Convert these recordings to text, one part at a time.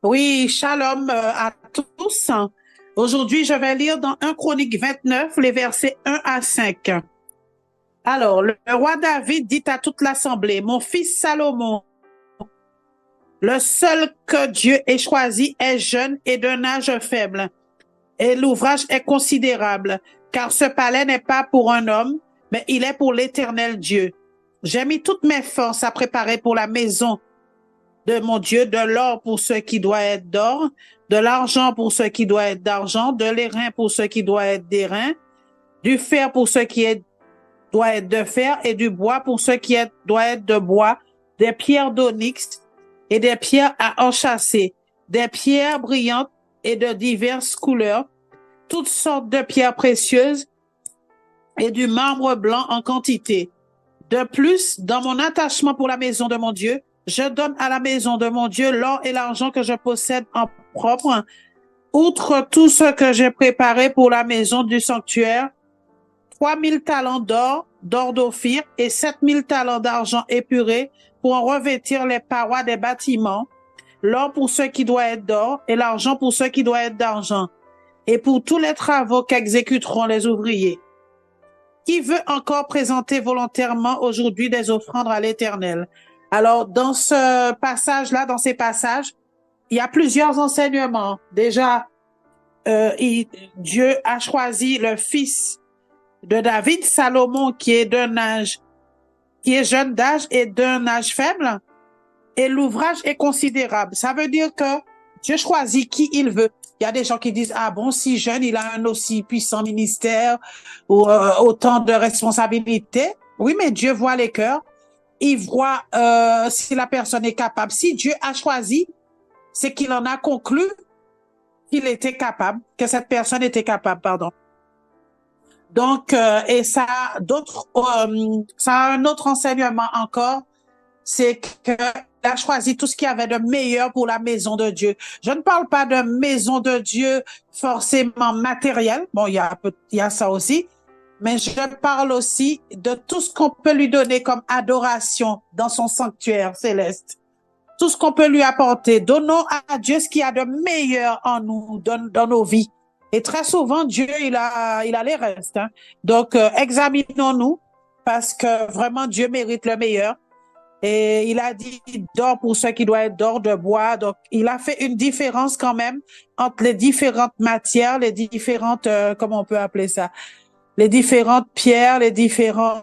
Oui, shalom à tous. Aujourd'hui, je vais lire dans 1 Chronique 29, les versets 1 à 5. Alors, le roi David dit à toute l'assemblée, mon fils Salomon, le seul que Dieu ait choisi est jeune et d'un âge faible, et l'ouvrage est considérable, car ce palais n'est pas pour un homme, mais il est pour l'Éternel Dieu. J'ai mis toutes mes forces à préparer pour la maison de mon Dieu, de l'or pour ce qui doit être d'or, de l'argent pour ce qui doit être d'argent, de l'airain pour ce qui doit être d'airain, du fer pour ce qui doit être de fer et du bois pour ce qui doit être de bois, des pierres d'onyx et des pierres à enchâsser, des pierres brillantes et de diverses couleurs, toutes sortes de pierres précieuses et du marbre blanc en quantité. De plus, dans mon attachement pour la maison de mon Dieu, je donne à la maison de mon Dieu l'or et l'argent que je possède en propre, outre tout ce que j'ai préparé pour la maison du sanctuaire, 3 000 talents d'or, d'or d'Ophir, et 7 000 talents d'argent épuré pour en revêtir les parois des bâtiments, l'or pour ce qui doit être d'or et l'argent pour ce qui doit être d'argent, et pour tous les travaux qu'exécuteront les ouvriers. Qui veut encore présenter volontairement aujourd'hui des offrandes à l'Éternel? Alors, dans ce passage-là, dans ces passages, il y a plusieurs enseignements. Déjà, Dieu a choisi le fils de David, Salomon, qui est jeune d'âge et d'un âge faible, et l'ouvrage est considérable. Ça veut dire que Dieu choisit qui il veut. Il y a des gens qui disent, ah bon, si jeune, il a un aussi puissant ministère ou autant de responsabilités. Oui, mais Dieu voit les cœurs. Il voit si la personne est capable. Si Dieu a choisi, c'est qu'il en a conclu qu'il était capable, que cette personne était capable, pardon. Donc, et ça, ça a un autre enseignement encore, c'est qu'il a choisi tout ce qu'il y avait de meilleur pour la maison de Dieu. Je ne parle pas de maison de Dieu forcément matérielle, bon, il y a ça aussi, mais je parle aussi de tout ce qu'on peut lui donner comme adoration dans son sanctuaire céleste. Tout ce qu'on peut lui apporter. Donnons à Dieu ce qu'il y a de meilleur en nous, dans nos vies. Et très souvent, Dieu, il a les restes. Hein. Donc, examinons-nous parce que vraiment, Dieu mérite le meilleur. Et il a dit d'or pour ce qui doit être d'or, de bois. Donc, il a fait une différence quand même entre les différentes matières, les différentes, comment on peut appeler ça, les différentes pierres, les différents,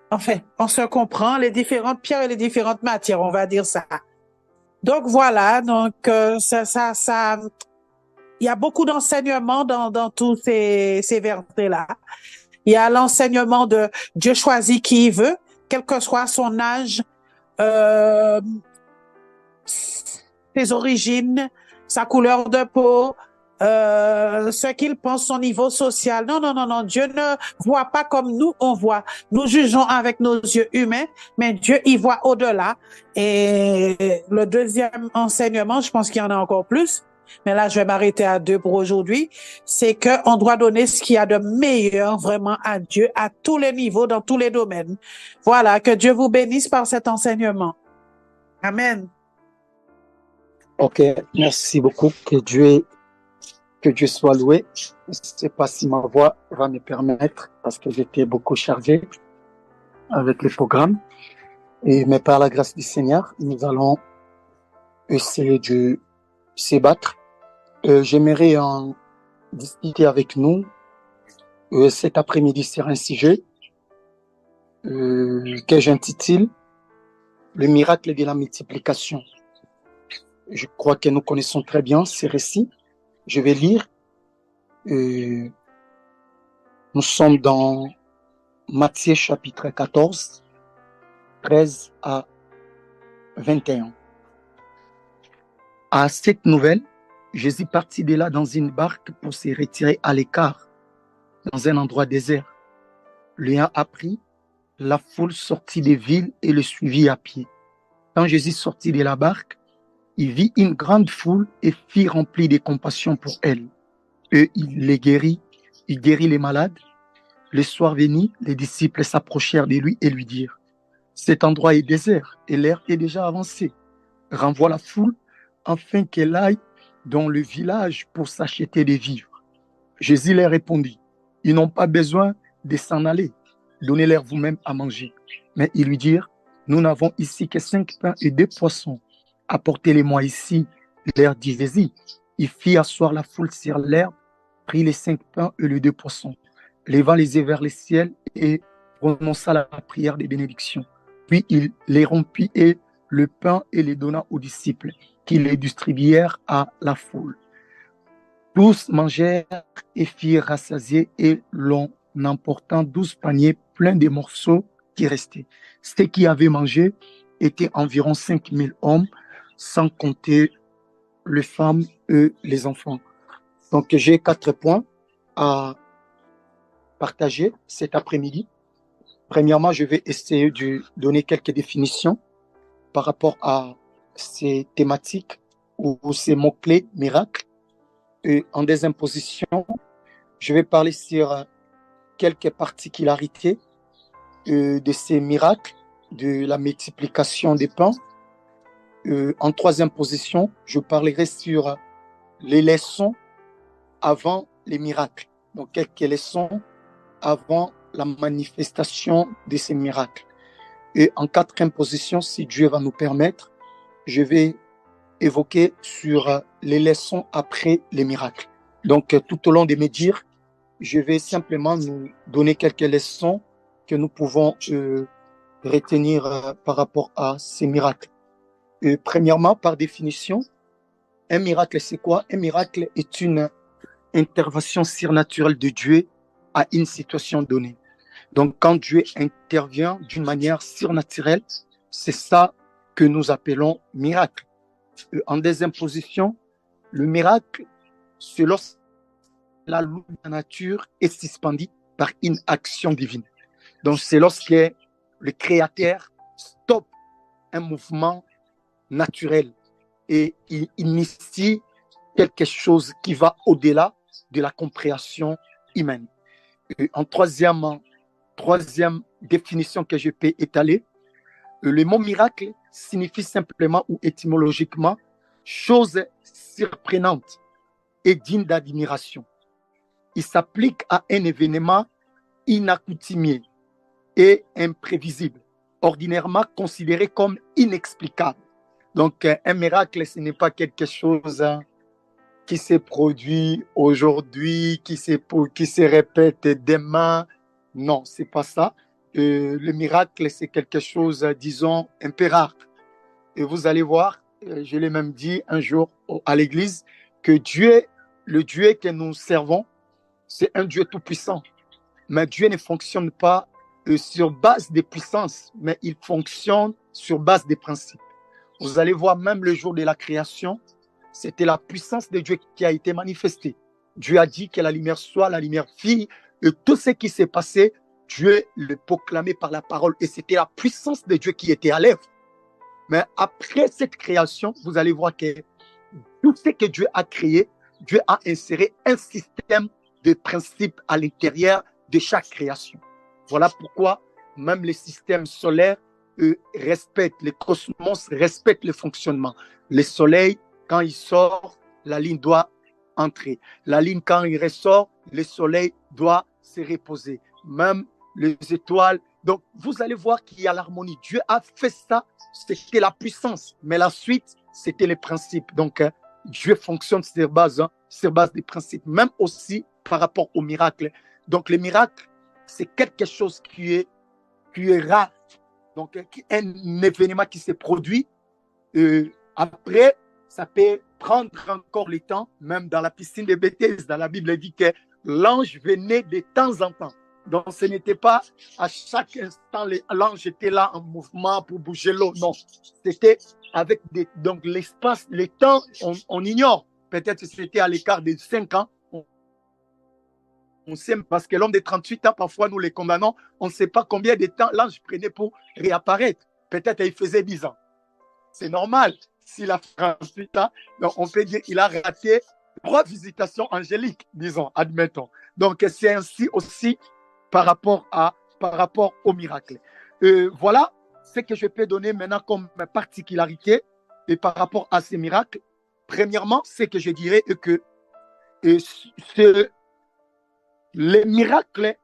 enfin, on se comprend, les différentes pierres et les différentes matières, on va dire ça. Donc voilà, donc il y a beaucoup d'enseignements dans tous ces versets-là. Il y a l'enseignement de Dieu choisit qui il veut, quel que soit son âge, euh, ses origines, sa couleur de peau, ce qu'il pense, son niveau social. Non, non, non, non. Dieu ne voit pas comme nous, on voit. Nous jugeons avec nos yeux humains, mais Dieu y voit au-delà. Et le deuxième enseignement, je pense qu'il y en a encore plus, mais là, je vais m'arrêter à 2 pour aujourd'hui, c'est qu'on doit donner ce qu'il y a de meilleur vraiment à Dieu, à tous les niveaux, dans tous les domaines. Voilà, que Dieu vous bénisse par cet enseignement. Amen. Ok, merci beaucoup. Que Dieu soit loué. Je ne sais pas si ma voix va me permettre parce que j'étais beaucoup chargé avec le programme. Mais par la grâce du Seigneur, nous allons essayer de se battre. J'aimerais en discuter avec nous cet après-midi sur un sujet que j'intitule Le miracle de la multiplication. Je crois que nous connaissons très bien ces récits. Je vais lire. Nous sommes dans Matthieu chapitre 14, 13 à 21. À cette nouvelle, Jésus partit de là dans une barque pour se retirer à l'écart, dans un endroit désert. L'ayant appris, la foule sortit des villes et le suivit à pied. Quand Jésus sortit de la barque, il vit une grande foule et fut rempli de compassion pour elle. Il guérit les malades. Le soir venu, les disciples s'approchèrent de lui et lui dirent, « Cet endroit est désert et l'heure est déjà avancée. renvoie la foule afin qu'elle aille dans le village pour s'acheter des vivres. Jésus leur répondit, ils n'ont pas besoin de s'en aller, donnez-leur vous-même à manger. Mais ils lui dirent, nous n'avons ici que 5 pains et 2 poissons. Apportez-les-moi ici, leur dit Jésus. Il fit asseoir la foule sur l'herbe, prit les 5 pains et les 2 poissons, leva les yeux vers le ciel et prononça la prière de bénédiction. Puis il les rompit et le pain et les donna aux disciples, qui les distribuèrent à la foule. Tous mangèrent et firent rassasier et l'on emportant 12 paniers pleins de morceaux qui restaient. Ceux qui avaient mangé étaient environ 5000 hommes, sans compter les femmes et les enfants. Donc j'ai 4 points à partager cet après-midi. Premièrement, je vais essayer de donner quelques définitions par rapport à ces thématiques ou ces mots-clés miracles. Et en deuxième position, je vais parler sur quelques particularités de ces miracles, de la multiplication des pains. En troisième position, je parlerai sur les leçons avant les miracles. Donc, quelques leçons avant la manifestation de ces miracles. Et en quatrième position, si Dieu va nous permettre, je vais évoquer sur les leçons après les miracles. Donc, tout au long de mes dires, je vais simplement nous donner quelques leçons que nous pouvons retenir par rapport à ces miracles. Premièrement, par définition, un miracle, c'est quoi? Un miracle est une intervention surnaturelle de Dieu à une situation donnée. Donc, quand Dieu intervient d'une manière surnaturelle, c'est ça que nous appelons miracle. En deuxième position, le miracle, c'est lorsque la loi de la nature est suspendue par une action divine. Donc, c'est lorsque le Créateur stoppe un mouvement naturel et il initie quelque chose qui va au-delà de la compréhension humaine. Et en troisième définition que je peux étaler, le mot miracle signifie simplement ou étymologiquement chose surprenante et digne d'admiration. Il s'applique à un événement inaccoutumé et imprévisible, ordinairement considéré comme inexplicable. Donc, un miracle, ce n'est pas quelque chose qui s'est produit aujourd'hui, qui se répète demain. Non, c'est pas ça. Le miracle, c'est quelque chose, disons, un peu rare. Et vous allez voir, je l'ai même dit un jour à l'église, que Dieu, le Dieu que nous servons, c'est un Dieu tout-puissant. Mais Dieu ne fonctionne pas sur base des puissances, mais il fonctionne sur base des principes. Vous allez voir, même le jour de la création, c'était la puissance de Dieu qui a été manifestée. Dieu a dit que la lumière soit, la lumière fit, et tout ce qui s'est passé, Dieu le proclamait par la parole, et c'était la puissance de Dieu qui était à l'œuvre. Mais après cette création, vous allez voir que tout ce que Dieu a créé, Dieu a inséré un système de principes à l'intérieur de chaque création. Voilà pourquoi même les systèmes solaires respectent, les cosmos respectent le fonctionnement. Le soleil, quand il sort, la ligne doit entrer. La ligne, quand il ressort, le soleil doit se reposer. Même les étoiles. Donc, vous allez voir qu'il y a l'harmonie. Dieu a fait ça, c'était la puissance. Mais la suite, c'était les principes. Donc, Dieu fonctionne sur base des principes, même aussi par rapport au miracle. Donc, le miracle, c'est quelque chose qui est rare. Donc, un événement qui s'est produit. Après, ça peut prendre encore le temps, même dans la piscine de Bethesda, dans la Bible, elle dit que l'ange venait de temps en temps. Donc, ce n'était pas à chaque instant, l'ange était là en mouvement pour bouger l'eau. Non, c'était avec donc l'espace, le temps, on ignore. Peut-être que c'était à l'écart de 5 ans. On sait, parce que l'homme de 38 ans, parfois nous les condamnons, on ne sait pas combien de temps l'ange prenait pour réapparaître. Peut-être qu'il faisait 10 ans. C'est normal. S'il a 38 ans, donc on peut dire qu'il a raté 3 visitations angéliques, disons, admettons. Donc c'est ainsi aussi par rapport au miracle. Voilà ce que je peux donner maintenant comme particularité et par rapport à ces miracles, premièrement, c'est que je dirais que ce, les miracles,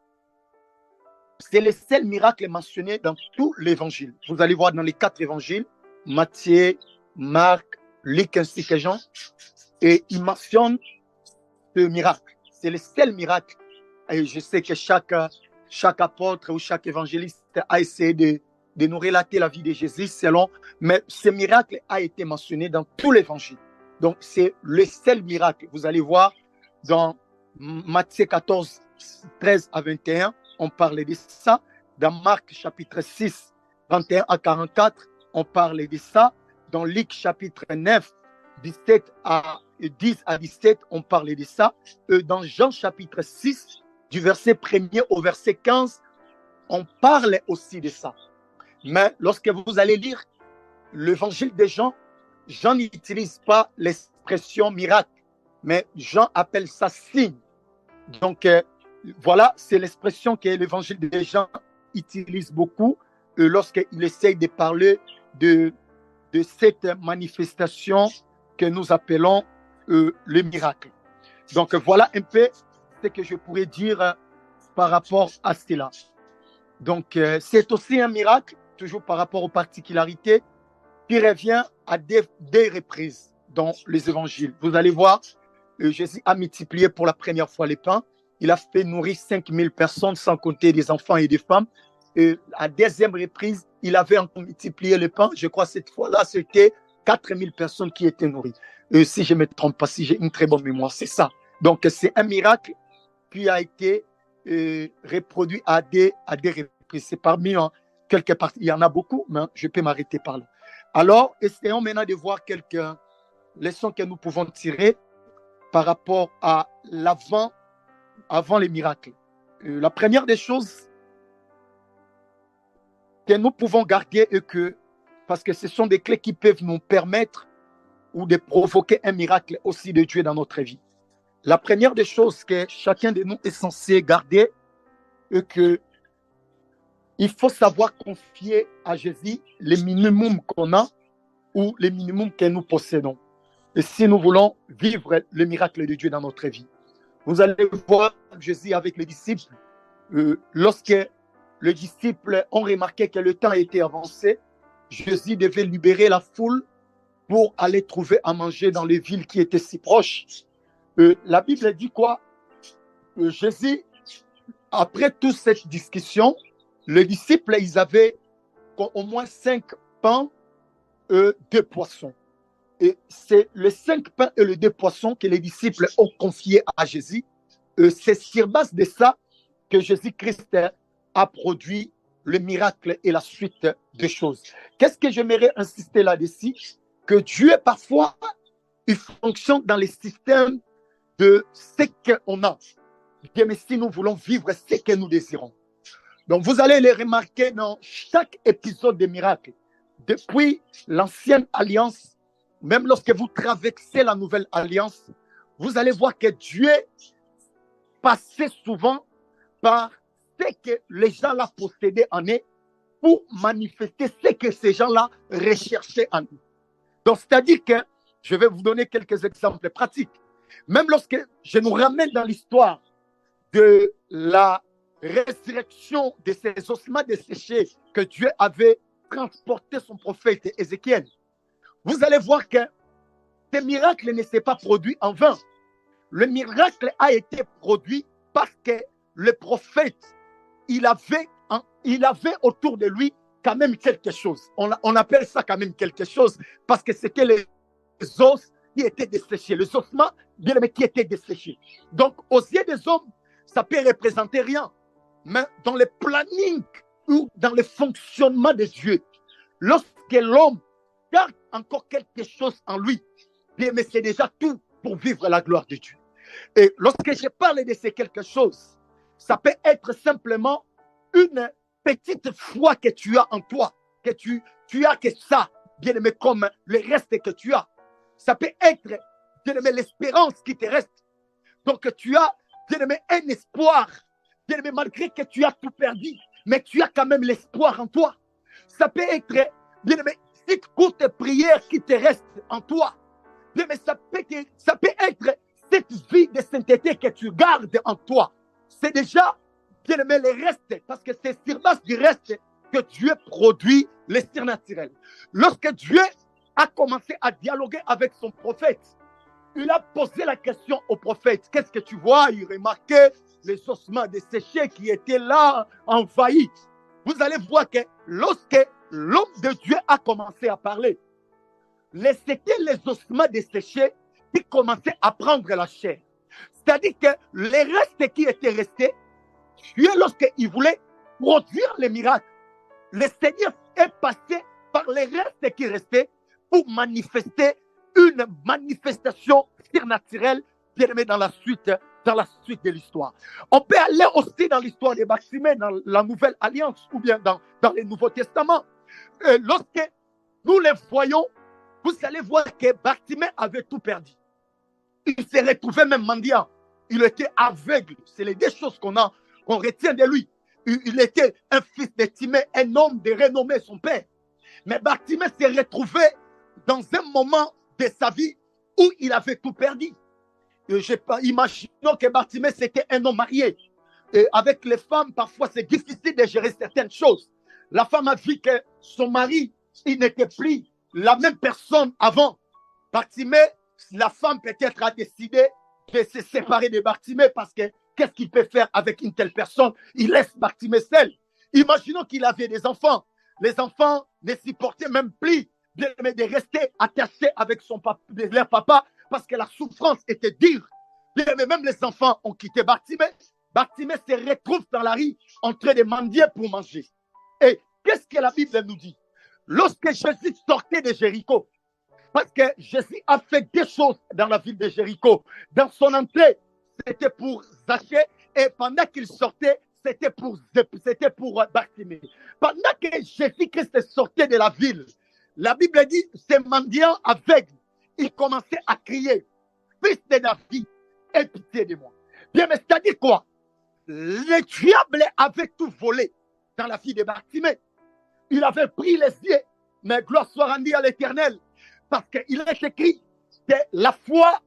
c'est les seuls miracles mentionnés dans tout l'évangile. Vous allez voir dans les 4 évangiles, Matthieu, Marc, Luc ainsi que Jean, et ils mentionnent ce miracle. C'est le seul miracle. Et je sais que chaque apôtre ou chaque évangéliste a essayé de nous relater la vie de Jésus mais ce miracle a été mentionné dans tout l'évangile. Donc, c'est le seul miracle. Vous allez voir dans Matthieu 14, 13 à 21, on parle de ça. Dans Marc chapitre 6, 21 à 44, on parle de ça. Dans Luc chapitre 9, 17 à 10 à 17, on parle de ça. Dans Jean chapitre 6, du verset 1er au verset 15, on parle aussi de ça. Mais lorsque vous allez lire l'évangile de Jean, Jean n'utilise pas l'expression miracle, mais Jean appelle ça signe. Donc, voilà, c'est l'expression que l'évangile de Jean utilise beaucoup lorsqu'il essaye de parler de cette manifestation que nous appelons le miracle. Donc, voilà un peu ce que je pourrais dire par rapport à cela. Donc, c'est aussi un miracle, toujours par rapport aux particularités, qui revient à des reprises dans les évangiles. Vous allez voir, Jésus a multiplié pour la première fois les pains. Il a fait nourrir 5000 personnes, sans compter des enfants et des femmes. Et à deuxième reprise, il avait encore multiplié les pains. Je crois que cette fois-là, c'était 4000 personnes qui étaient nourries. Si je ne me trompe pas, si j'ai une très bonne mémoire, c'est ça. Donc, c'est un miracle qui a été reproduit à des reprises. C'est parmi quelques parties. Il y en a beaucoup, mais je peux m'arrêter par là. Alors, essayons maintenant de voir quelques leçons que nous pouvons tirer par rapport à avant les miracles. La première des choses que nous pouvons garder est que, parce que ce sont des clés qui peuvent nous permettre ou de provoquer un miracle aussi de Dieu dans notre vie. La première des choses que chacun de nous est censé garder est que il faut savoir confier à Jésus le minimum qu'on a ou le minimum que nous possédons. Et si nous voulons vivre le miracle de Dieu dans notre vie. Vous allez voir Jésus avec les disciples. Lorsque les disciples ont remarqué que le temps était avancé, Jésus devait libérer la foule pour aller trouver à manger dans les villes qui étaient si proches. La Bible dit quoi? Jésus, après toute cette discussion, les disciples, ils avaient au moins 5 pains et 2 poissons. Et c'est les 5 pains et les 2 poissons que les disciples ont confiés à Jésus. C'est sur base de ça que Jésus-Christ a produit le miracle et la suite des choses. Qu'est-ce que j'aimerais insister là-dessus? Que Dieu, parfois, il fonctionne dans les systèmes de ce qu'on a. Bien, mais si nous voulons vivre ce que nous désirons. Donc, vous allez les remarquer dans chaque épisode des miracles. Depuis l'ancienne alliance, même lorsque vous traversez la nouvelle alliance, vous allez voir que Dieu passait souvent par ce que les gens-là possédaient en eux pour manifester ce que ces gens-là recherchaient en eux. Donc, c'est-à-dire que, je vais vous donner quelques exemples pratiques. Même lorsque je nous ramène dans l'histoire de la résurrection de ces ossements desséchés que Dieu avait transporté son prophète Ézéchiel, vous allez voir que ce miracle ne s'est pas produit en vain. Le miracle a été produit parce que le prophète, il avait autour de lui quand même quelque chose. On appelle ça quand même quelque chose parce que c'était les os qui étaient desséchés, les ossements bien aimés qui étaient desséchés. Donc, aux yeux des hommes, ça peut représenter rien. Mais dans le planning ou dans le fonctionnement de Dieu, lorsque l'homme garde encore quelque chose en lui, bien, mais c'est déjà tout pour vivre la gloire de Dieu. Et lorsque je parle de ces quelque chose, ça peut être simplement une petite foi que tu as en toi, que tu as que ça, bien aimé, comme le reste que tu as. Ça peut être, bien aimé, l'espérance qui te reste. Donc tu as, bien aimé, un espoir, bien aimé, malgré que tu as tout perdu, mais tu as quand même l'espoir en toi. Ça peut être, bien aimé, petite courte prière qui te reste en toi. Bien, mais ça peut être cette vie de sainteté que tu gardes en toi. C'est déjà, bien aimé, le reste, parce que c'est sur base du reste que Dieu produit les surnaturels. Lorsque Dieu a commencé à dialoguer avec son prophète, il a posé la question au prophète, qu'est-ce que tu vois? Il remarquait les ossements desséchés qui étaient là, envahis. Vous allez voir que lorsque l'homme de Dieu a commencé à parler, c'était les ossements desséchés qui commençaient à prendre la chair. C'est-à-dire que les restes qui étaient restés, Dieu, lorsqu'il voulait produire les miracles, le Seigneur est passé par les restes qui restaient pour manifester une manifestation surnaturelle, bien aimée, dans la suite de l'histoire. On peut aller aussi dans l'histoire des Bartimée, dans la Nouvelle Alliance, ou bien dans le Nouveau Testament. Lorsque nous les voyons, vous allez voir que Bartimée avait tout perdu. Il s'est retrouvé même mendiant. Il était aveugle. C'est les deux choses qu'on retient de lui. Il était un fils de Timée, un homme de renommée, son père. Mais Bartimée s'est retrouvé dans un moment de sa vie où il avait tout perdu. Imaginons que Bartimée, c'était un homme marié. Et avec les femmes, parfois, c'est difficile de gérer certaines choses. La femme a vu que son mari, il n'était plus la même personne avant. Bartimée, la femme peut-être a décidé de se séparer de Bartimée parce que qu'est-ce qu'il peut faire avec une telle personne? Il laisse Bartimée seul. Imaginons qu'il avait des enfants. Les enfants ne supportaient même plus de rester attachés avec leur papa parce que la souffrance était dure. Mais même les enfants ont quitté Bartimée. Bartimée se retrouve dans la rue en train de mendier pour manger. Et qu'est-ce que la Bible nous dit? Lorsque Jésus sortait de Jéricho, parce que Jésus a fait des choses dans la ville de Jéricho. Dans son entrée, c'était pour Zachée, et pendant qu'il sortait, c'était pour Bartimée. Pendant que Jésus-Christ sortait de la ville, la Bible dit, ces mendiants aveugles, ils commençaient à crier, Fils de David, aie pitié de moi. Bien, mais c'est-à-dire quoi? Le diable avait tout volé dans la vie de Bartimée. Il avait pris les yeux, mais gloire soit rendue à l'Éternel. Parce qu'il est écrit que la foi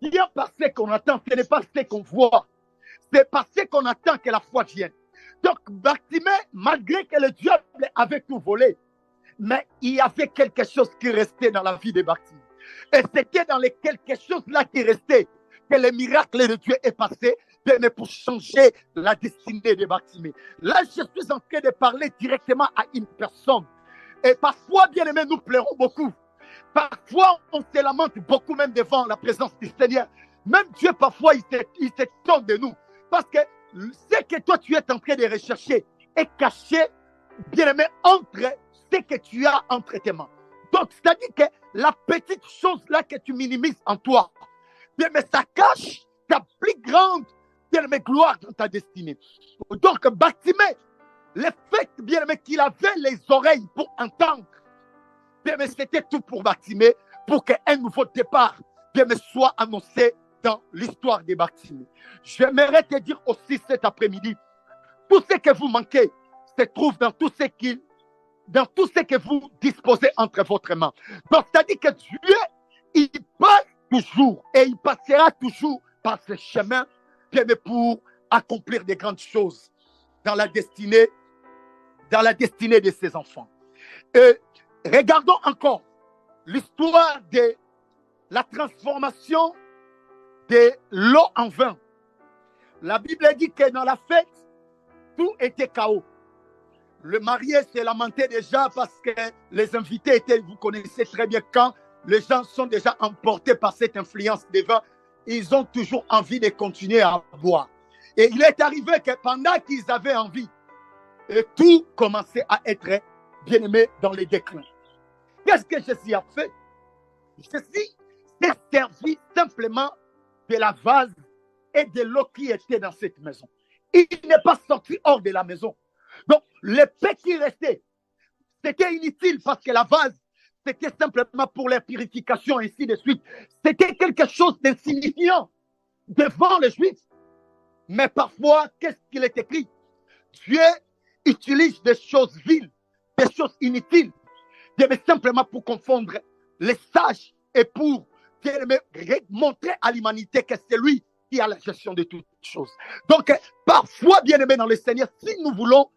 vient par ce qu'on attend, ce n'est pas ce qu'on voit. C'est par ce qu'on attend que la foi vienne. Donc, Bartimée, malgré que le diable avait tout volé, mais il y avait quelque chose qui restait dans la vie de Bartimée. Et c'était dans les quelque chose là qui restait que le miracle de Dieu est passé, mais pour changer la destinée de Bartimée. Là, je suis en train de parler directement à une personne. Et parfois, bien aimé, nous pleurons beaucoup. Parfois, on se lamente beaucoup même devant la présence du Seigneur. Même Dieu, parfois, il s'étonne de nous. Parce que ce que toi, tu es en train de rechercher est caché, bien aimé, entre ce que tu as entre tes mains. Donc, c'est-à-dire que la petite chose là que tu minimises en toi, bien aimé, ça cache ta plus grande, bien aimé, gloire dans ta destinée. Donc, Bartimée, le fait, bien aimé, qu'il avait les oreilles pour entendre, bien, mais c'était tout pour Bartimée, pour qu'un nouveau départ, bien, mais soit annoncé dans l'histoire des Bartimée. J'aimerais te dire aussi cet après-midi, tout ce que vous manquez se trouve dans tout ce que vous disposez entre votre main. Donc, c'est-à-dire que Dieu, il passe toujours et il passera toujours par ce chemin, bien, mais pour accomplir des grandes choses dans la destinée de ses enfants. Regardons encore l'histoire de la transformation de l'eau en vin. La Bible dit que dans la fête, tout était chaos. Le marié s'est lamenté déjà parce que les invités étaient, vous connaissez très bien, quand les gens sont déjà emportés par cette influence des vins, ils ont toujours envie de continuer à boire. Et il est arrivé que pendant qu'ils avaient envie, tout commençait à être, bien aimé, dans les déclins. Qu'est-ce que Jésus a fait? Jésus s'est servi simplement de la vase et de l'eau qui était dans cette maison. Il n'est pas sorti hors de la maison. Donc, le peu qui restait, c'était inutile parce que la vase, c'était simplement pour la purification, et ainsi de suite. C'était quelque chose d'insignifiant devant les Juifs. Mais parfois, qu'est-ce qu'il est écrit? Dieu utilise des choses viles, des choses inutiles, Bien aimé, simplement pour confondre les sages et pour bien aimé, montrer à l'humanité que c'est lui qui a la gestion de toutes choses. Donc, parfois, bien aimé dans le Seigneur, si nous voulons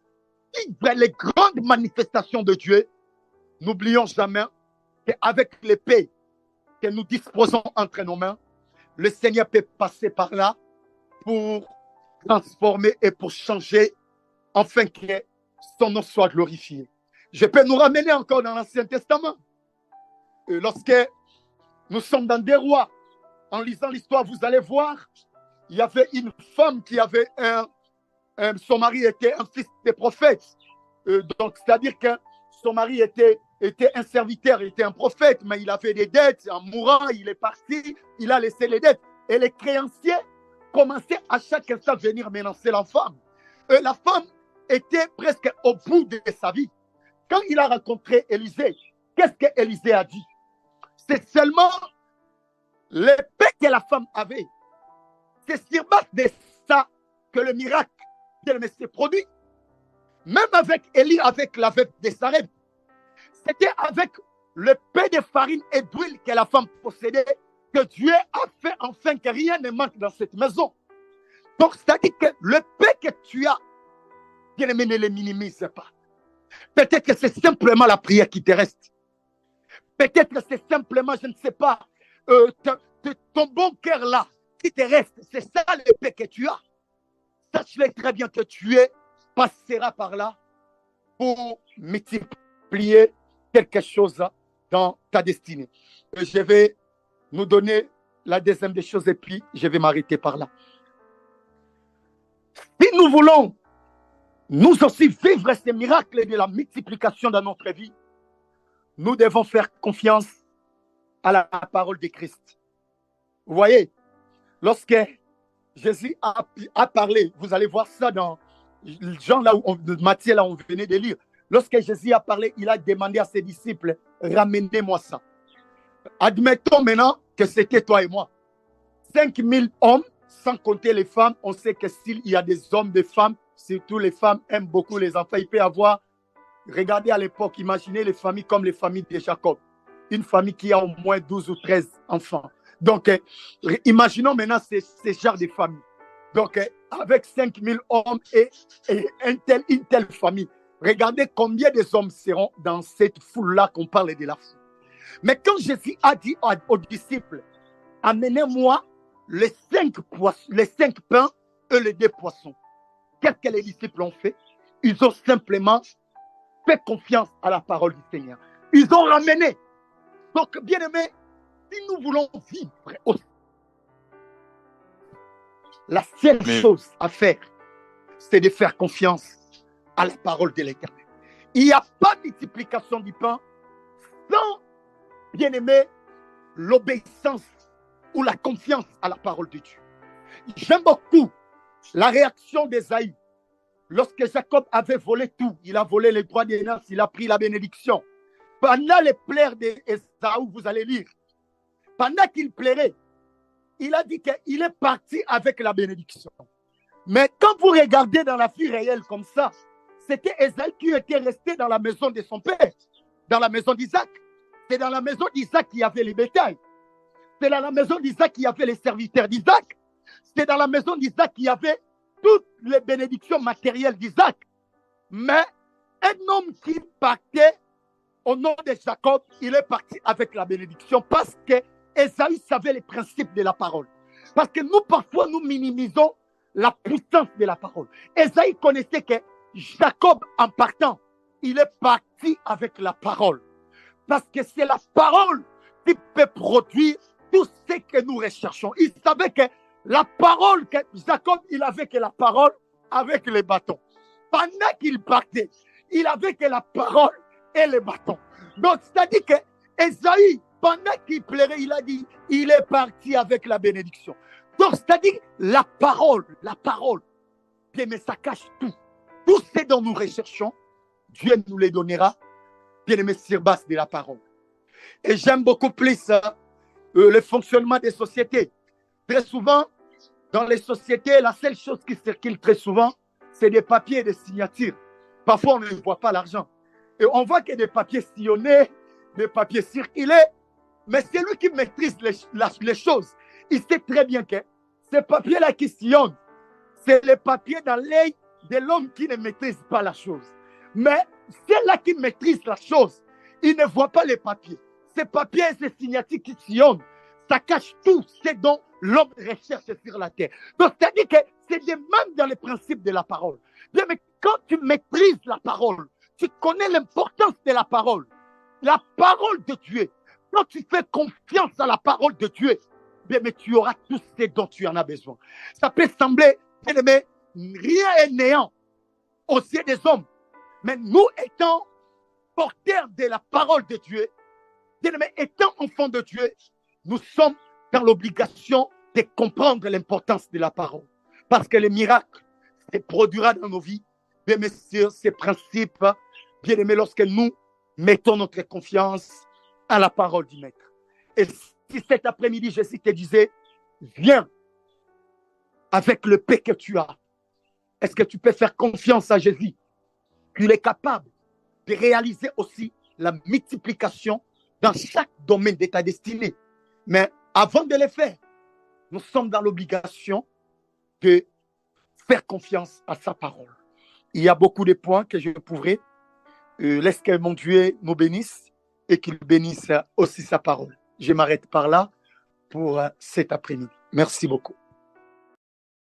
vivre les grandes manifestations de Dieu, n'oublions jamais qu'avec l'épée que nous disposons entre nos mains, le Seigneur peut passer par là pour transformer et pour changer, afin que son nom soit glorifié. Je peux nous ramener encore dans l'Ancien Testament. Lorsque nous sommes dans des rois, en lisant l'histoire, vous allez voir, il y avait une femme qui avait son mari était un fils de prophète. Donc, c'est-à-dire que son mari était un serviteur, était un prophète, mais il avait des dettes. En mourant, il est parti, il a laissé les dettes. Et les créanciers commençaient à chaque instant venir menacer la femme. La femme était presque au bout de sa vie. Quand il a rencontré Élisée, qu'est-ce qu'Élisée a dit? C'est seulement l'épée que la femme avait. C'est sur base de ça que le miracle s'est produit. Même avec Élie, avec la veuve de Sarepta, c'était avec le peu de farine et d'huile que la femme possédait que Dieu a fait enfin que rien ne manque dans cette maison. Donc, c'est-à-dire que le peu que tu as, bien aimé, ne le minimise pas. Peut-être que c'est simplement la prière qui te reste. Peut-être que c'est simplement, je ne sais pas, ton bon cœur là qui te reste. C'est ça le peu que tu as. Sache-le très bien que tu passeras par là pour multiplier quelque chose dans ta destinée. Je vais nous donner la deuxième des choses et puis je vais m'arrêter par là. Si nous voulons nous aussi vivre ces miracles de la multiplication dans notre vie, nous devons faire confiance à la parole de Christ. Vous voyez, lorsque Jésus a parlé, vous allez voir ça dans Jean, Matthieu, là où on venait de lire. Lorsque Jésus a parlé, il a demandé à ses disciples, ramenez-moi ça. Admettons maintenant que c'était toi et moi. 5000 hommes, sans compter les femmes. On sait que s'il y a des hommes, des femmes, surtout les femmes aiment beaucoup les enfants. Il peut y avoir, regardez à l'époque, imaginez les familles comme les familles de Jacob. Une famille qui a au moins 12 ou 13 enfants. Donc, imaginons maintenant ces genres de familles. Donc, avec 5000 hommes et une telle famille, regardez combien de hommes seront dans cette foule-là qu'on parle de la foule. Mais quand Jésus a dit aux disciples, amenez-moi les 5 pains et les 2 poissons. Qu'est-ce que les disciples ont fait? Ils ont simplement fait confiance à la parole du Seigneur. Ils ont ramené. Donc, bien aimé, si nous voulons vivre aussi, la seule chose à faire, c'est de faire confiance à la parole de l'Éternel. Il n'y a pas de multiplication du pain sans, bien aimé, l'obéissance ou la confiance à la parole de Dieu. J'aime beaucoup la réaction d'Ésaü. Lorsque Jacob avait volé tout, il a volé les droits des nains, il a pris la bénédiction. Pendant les pleurs d'Ésaü, vous allez lire, pendant qu'il plairait, il a dit qu'il est parti avec la bénédiction. Mais quand vous regardez dans la vie réelle comme ça, c'était Ésaü qui était resté dans la maison de son père, dans la maison d'Isaac. C'est dans la maison d'Isaac qu'il y avait les bétails. C'est dans la maison d'Isaac qu'il y avait les serviteurs d'Isaac. C'est dans la maison d'Isaac qu'il y avait toutes les bénédictions matérielles d'Isaac. Mais un homme qui partait au nom de Jacob, il est parti avec la bénédiction parce que Ésaü savait les principes de la parole. Parce que nous, parfois, nous minimisons la puissance de la parole. Ésaü connaissait que Jacob, en partant, il est parti avec la parole. Parce que c'est la parole qui peut produire tout ce que nous recherchons. Il savait que la parole que Jacob, il avait que la parole avec les bâtons. Pendant qu'il partait, il avait que la parole et les bâtons. Donc, c'est-à-dire que Ésaü, pendant qu'il plairait, il a dit, il est parti avec la bénédiction. Donc, c'est-à-dire la parole, bien, mais ça cache tout. Tout ce dont nous recherchons, Dieu nous les donnera, bien aimé, sur base de la parole. Et j'aime beaucoup plus le fonctionnement des sociétés. Très souvent, dans les sociétés, la seule chose qui circule très souvent, c'est des papiers et des signatures. Parfois, on ne voit pas l'argent. Et on voit qu'il y a des papiers sillonnés, des papiers circulés, mais c'est lui qui maîtrise les choses. Il sait très bien que ces papiers-là qui sillonnent, c'est les papiers dans l'œil de l'homme qui ne maîtrise pas la chose. Mais ceux-là qui maîtrisent la chose, ils ne voient pas les papiers. Ces papiers et ces signatures qui sillonnent, ça cache tout ce dont l'homme recherche sur la terre. Donc, c'est-à-dire que c'est de même dans les principes de la parole. Bien, mais quand tu maîtrises la parole, tu connais l'importance de la parole de Dieu. Quand tu fais confiance à la parole de Dieu, bien, mais tu auras tout ce dont tu en as besoin. Ça peut sembler, bien aimé, rien est néant aux yeux des hommes. Mais nous étant porteurs de la parole de Dieu, bien aimé, étant enfants de Dieu, nous sommes dans l'obligation de comprendre l'importance de la parole. Parce que le miracle se produira dans nos vies, bien aimé, sur ces principes, bien aimé, lorsque nous mettons notre confiance à la parole du Maître. Et si cet après-midi, Jésus te disait, viens avec le paix que tu as, est-ce que tu peux faire confiance à Jésus? Il est capable de réaliser aussi la multiplication dans chaque domaine de ta destinée. Mais avant de le faire, nous sommes dans l'obligation de faire confiance à sa parole. Il y a beaucoup de points que je pourrais. Laisse que mon Dieu nous bénisse et qu'il bénisse aussi sa parole. Je m'arrête par là pour cet après-midi. Merci beaucoup.